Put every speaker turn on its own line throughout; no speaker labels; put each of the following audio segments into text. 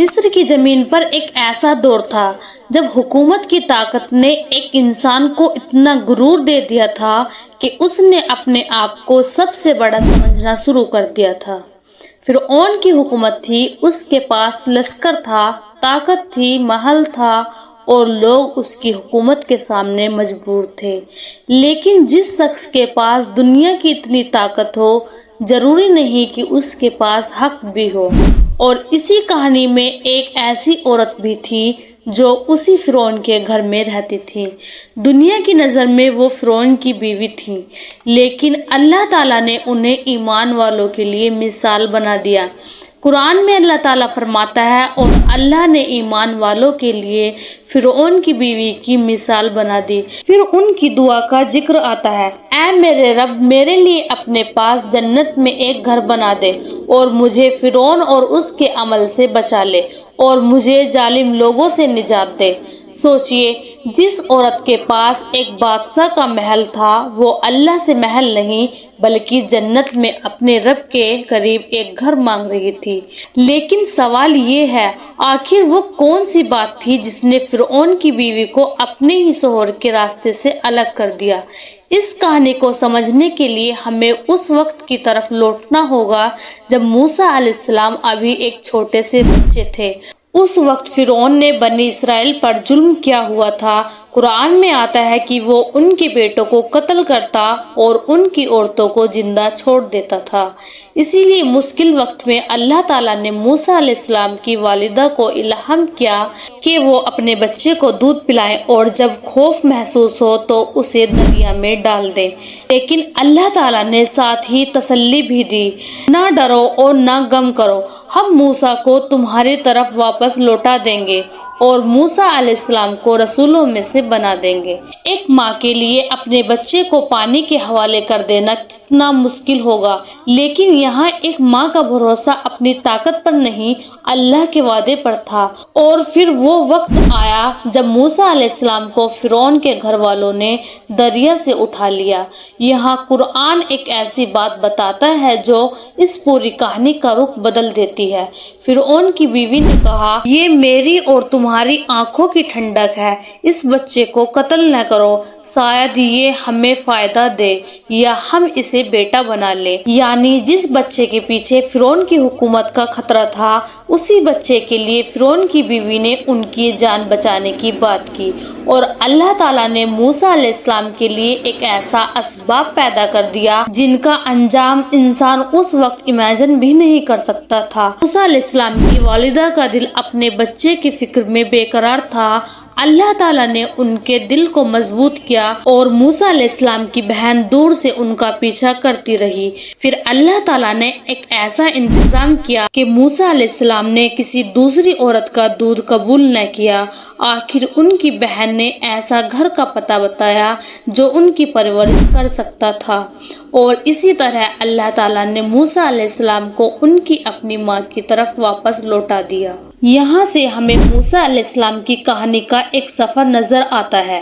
مصر کی زمین پر ایک ایسا دور تھا جب حکومت کی طاقت نے ایک انسان کو اتنا غرور دے دیا تھا کہ اس نے اپنے آپ کو سب سے بڑا سمجھنا شروع کر دیا تھا۔ فرعون کی حکومت تھی، اس کے پاس لشکر تھا، طاقت تھی، محل تھا اور لوگ اس کی حکومت کے سامنے مجبور تھے۔ لیکن جس شخص کے پاس دنیا کی اتنی طاقت ہو، ضروری نہیں کہ اس کے پاس حق بھی ہو۔ اور اسی کہانی میں ایک ایسی عورت بھی تھی جو اسی فرعون کے گھر میں رہتی تھی۔ دنیا کی نظر میں وہ فرعون کی بیوی تھی، لیکن اللہ تعالیٰ نے انہیں ایمان والوں کے لیے مثال بنا دیا۔ قرآن میں اللہ تعالیٰ فرماتا ہے، اور اللہ نے ایمان والوں کے لیے فرعون کی بیوی کی مثال بنا دی۔ پھر ان کی دعا کا ذکر آتا ہے، اے میرے رب، میرے لیے اپنے پاس جنت میں ایک گھر بنا دے اور مجھے فرعون اور اس کے عمل سے بچا لے اور مجھے ظالم لوگوں سے نجات دے۔ سوچئے، جس عورت کے پاس ایک بادشاہ کا محل تھا، وہ اللہ سے محل نہیں بلکہ جنت میں اپنے رب کے قریب ایک گھر مانگ رہی تھی۔ لیکن سوال یہ ہے، آخر وہ کون سی بات تھی جس نے فرعون کی بیوی کو اپنے ہی شوہر کے راستے سے الگ کر دیا؟ اس کہانی کو سمجھنے کے لیے ہمیں اس وقت کی طرف لوٹنا ہوگا جب موسیٰ علیہ السلام ابھی ایک چھوٹے سے بچے تھے۔ اس وقت فرعون نے بنی اسرائیل پر ظلم کیا ہوا تھا۔ قرآن میں آتا ہے کہ وہ ان کے بیٹوں کو قتل کرتا اور ان کی عورتوں کو زندہ چھوڑ دیتا تھا۔ اسی لیے مشکل وقت میں اللہ تعالیٰ نے موسیٰ علیہ السلام کی والدہ کو الہام کیا کہ وہ اپنے بچے کو دودھ پلائیں اور جب خوف محسوس ہو تو اسے دریا میں ڈال دیں۔ لیکن اللہ تعالیٰ نے ساتھ ہی تسلی بھی دی، نہ ڈرو اور نہ غم کرو، ہم موسیٰ کو تمہاری طرف واپس لوٹا دیں گے اور موسیٰ علیہ السلام کو رسولوں میں سے بنا دیں گے۔ ایک ماں کے لیے اپنے بچے کو پانی کے حوالے کر دینا کتنا مشکل ہوگا، لیکن یہاں ایک ماں کا بھروسہ اپنی طاقت پر نہیں، اللہ کے وعدے پر تھا۔ اور پھر وہ وقت آیا جب موسیٰ علیہ السلام کو فرعون کے گھر والوں نے دریا سے اٹھا لیا۔ یہاں قرآن ایک ایسی بات بتاتا ہے جو اس پوری کہانی کا رخ بدل دیتی ہے۔ فرعون کی بیوی نے کہا، یہ میری اور تمہاری آنکھوں کی ٹھنڈک ہے، اس بچے کو قتل نہ کرو، شاید یہ ہمیں فائدہ دے یا ہم اسے بیٹا بنا لیں۔ یعنی جس بچے کے پیچھے فرعون کی حکومت کا خطرہ تھا، اسی بچے کے لیے فرعون کی بیوی نے ان کی جان بچانے کی بات کی، اور اللہ تعالیٰ نے موسیٰ علیہ السلام کے لیے ایک ایسا اسباب پیدا کر دیا جن کا انجام انسان اس وقت امیجن بھی نہیں کر سکتا تھا۔ موسیٰ علیہ السلام کی والدہ کا دل اپنے بچے کی فکر میں بے قرار تھا۔ اللہ تعالیٰ نے ان کے دل کو مضبوط کیا اور موسیٰ علیہ السلام کی بہن دور سے ان کا پیچھا کرتی رہی۔ پھر اللہ تعالیٰ نے ایک ایسا انتظام کیا کہ موسیٰ علیہ السلام نے کسی دوسری عورت کا دودھ قبول نہ کیا۔ آخر ان کی بہن نے ایسا گھر کا پتہ بتایا جو ان کی پرورش کر سکتا تھا، اور اسی طرح اللہ تعالیٰ نے موسیٰ علیہ السلام کو ان کی اپنی ماں کی طرف واپس لوٹا دیا۔ یہاں سے ہمیں موسیٰ علیہ السلام کی کہانی کا ایک سفر نظر آتا ہے،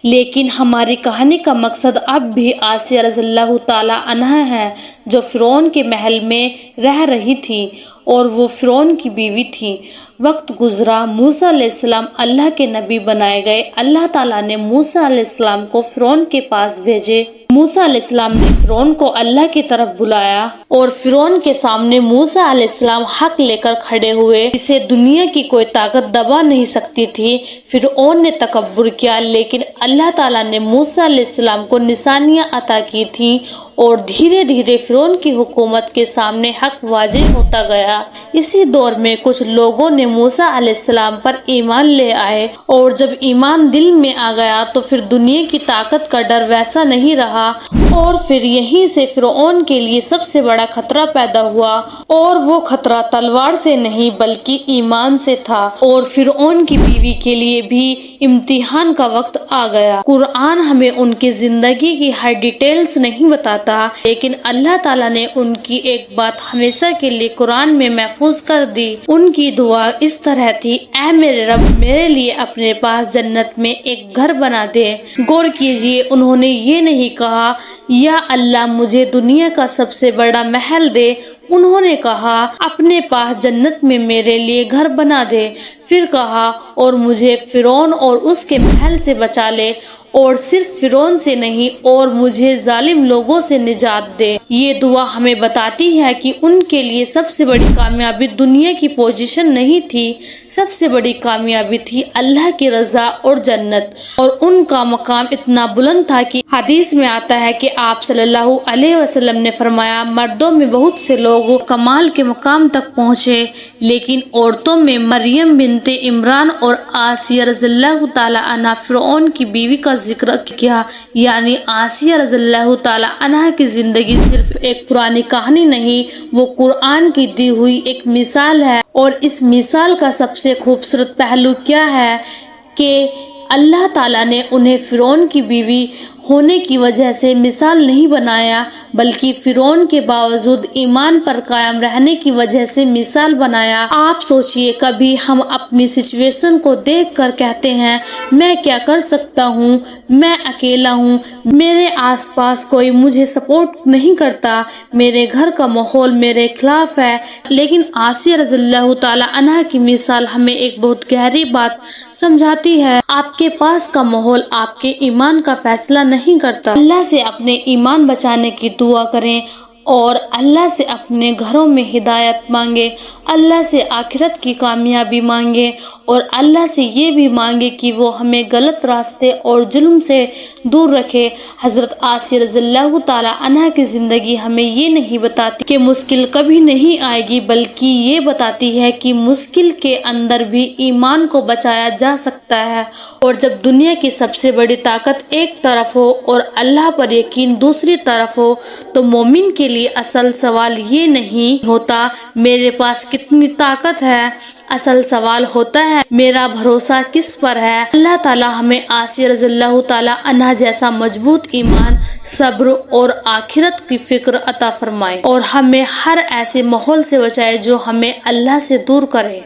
لیکن ہماری کہانی کا مقصد اب بھی آسیہ رضی اللہ تعالیٰ عنہا ہے، جو فرعون کے محل میں رہ رہی تھی اور وہ فرعون کی بیوی تھی۔ وقت گزرا، موسیٰ علیہ السلام اللہ کے نبی بنائے گئے۔ اللہ تعالیٰ نے موسیٰ علیہ السلام کو فرعون کے پاس بھیجے۔ موسیٰ علیہ السلام نے فرعون کو اللہ کی طرف بلایا اور فرعون کے سامنے موسیٰ علیہ السلام حق لے کر کھڑے ہوئے جسے دنیا کی کوئی طاقت دبا نہیں سکتی تھی۔ فرعون نے تکبر کیا، لیکن اللہ تعالیٰ نے موسیٰ علیہ السلام کو نشانیاں عطا کی تھیں اور دھیرے دھیرے فرعون کی حکومت کے سامنے حق واضح ہوتا گیا۔ اسی دور میں کچھ لوگوں نے موسیٰ علیہ السلام پر ایمان لے آئے، اور جب ایمان دل میں آ گیا تو پھر دنیا کی طاقت کا ڈر ویسا نہیں رہا، اور پھر یہیں سے فرعون کے لیے سب سے بڑا خطرہ پیدا ہوا، اور وہ خطرہ تلوار سے نہیں بلکہ ایمان سے تھا، اور فرعون کی بیوی کے لیے بھی امتحان کا وقت آ گیا۔ قرآن ہمیں ان کی زندگی کی ہر ڈیٹیلز نہیں بتاتا، لیکن اللہ تعالیٰ نے ان کی ایک بات ہمیشہ کے لیے قرآن میں محفوظ کر دی۔ ان کی دعا اس طرح تھی، اے میرے رب، میرے لیے اپنے پاس جنت میں ایک گھر بنا دے۔ غور کیجئے، انہوں نے یہ نہیں کہا، یا اللہ مجھے دنیا کا سب سے بڑا محل دے، انہوں نے کہا اپنے پاس جنت میں میرے لیے گھر بنا دے، پھر کہا اور مجھے فرعون اور اس کے محل سے بچا لے، اور صرف فرعون سے نہیں اور مجھے ظالم لوگوں سے نجات دے۔ یہ دعا ہمیں بتاتی ہے کہ ان کے لیے سب سے بڑی کامیابی دنیا کی پوزیشن نہیں تھی، سب سے بڑی کامیابی تھی اللہ کی رضا اور جنت، اور ان کا مقام اتنا بلند تھا کہ حدیث میں آتا ہے کہ آپ صلی اللہ علیہ وسلم نے فرمایا، مردوں میں بہت سے لوگ کمال کے مقام تک پہنچے، لیکن عورتوں میں مریم بنت عمران اور آسیہ رضی اللہ تعالی عنہ فرعون کی بیوی کا ذکر کیا۔ یعنی آسیہ رضی اللہ تعالی عنہ کی زندگی صرف ایک پرانی کہانی نہیں، وہ قرآن کی دی ہوئی ایک مثال ہے، اور اس مثال کا سب سے خوبصورت پہلو کیا ہے کہ اللہ تعالیٰ نے انہیں فرعون کی بیوی ہونے کی وجہ سے مثال نہیں بنایا، بلکہ فرعون کے باوجود ایمان پر قائم رہنے کی وجہ سے مثال بنایا۔ آپ سوچئے، کبھی ہم اپنی سچویشن کو دیکھ کر کہتے ہیں میں کیا کر سکتا ہوں، میں اکیلا ہوں، میرے آس پاس کوئی مجھے سپورٹ نہیں کرتا، میرے گھر کا ماحول میرے خلاف ہے، لیکن آسیہ رضی اللہ تعالی عنہ کی مثال ہمیں ایک بہت گہری بات سمجھاتی ہے۔ آپ کے پاس کا ماحول آپ کے ایمان کا فیصلہ نہیں کرتا۔ اللہ سے اپنے ایمان بچانے کی دعا کریں اور اللہ سے اپنے گھروں میں ہدایت مانگے، اللہ سے آخرت کی کامیابی مانگے، اور اللہ سے یہ بھی مانگے کہ وہ ہمیں غلط راستے اور ظلم سے دور رکھے۔ حضرت آسیہ رضی اللہ تعالی عنہ کی زندگی ہمیں یہ نہیں بتاتی کہ مشکل کبھی نہیں آئے گی، بلکہ یہ بتاتی ہے کہ مشکل کے اندر بھی ایمان کو بچایا جا سکتا ہے، اور جب دنیا کی سب سے بڑی طاقت ایک طرف ہو اور اللہ پر یقین دوسری طرف ہو، تو مومن کے لیے اصل سوال یہ نہیں ہوتا میرے پاس کتنی طاقت ہے، اصل سوال ہوتا ہے میرا بھروسہ کس پر ہے۔ اللہ تعالیٰ ہمیں آسیہ رضی اللہ تعالی عنہ جیسا مضبوط ایمان، صبر اور آخرت کی فکر عطا فرمائے، اور ہمیں ہر ایسے ماحول سے بچائے جو ہمیں اللہ سے دور کرے۔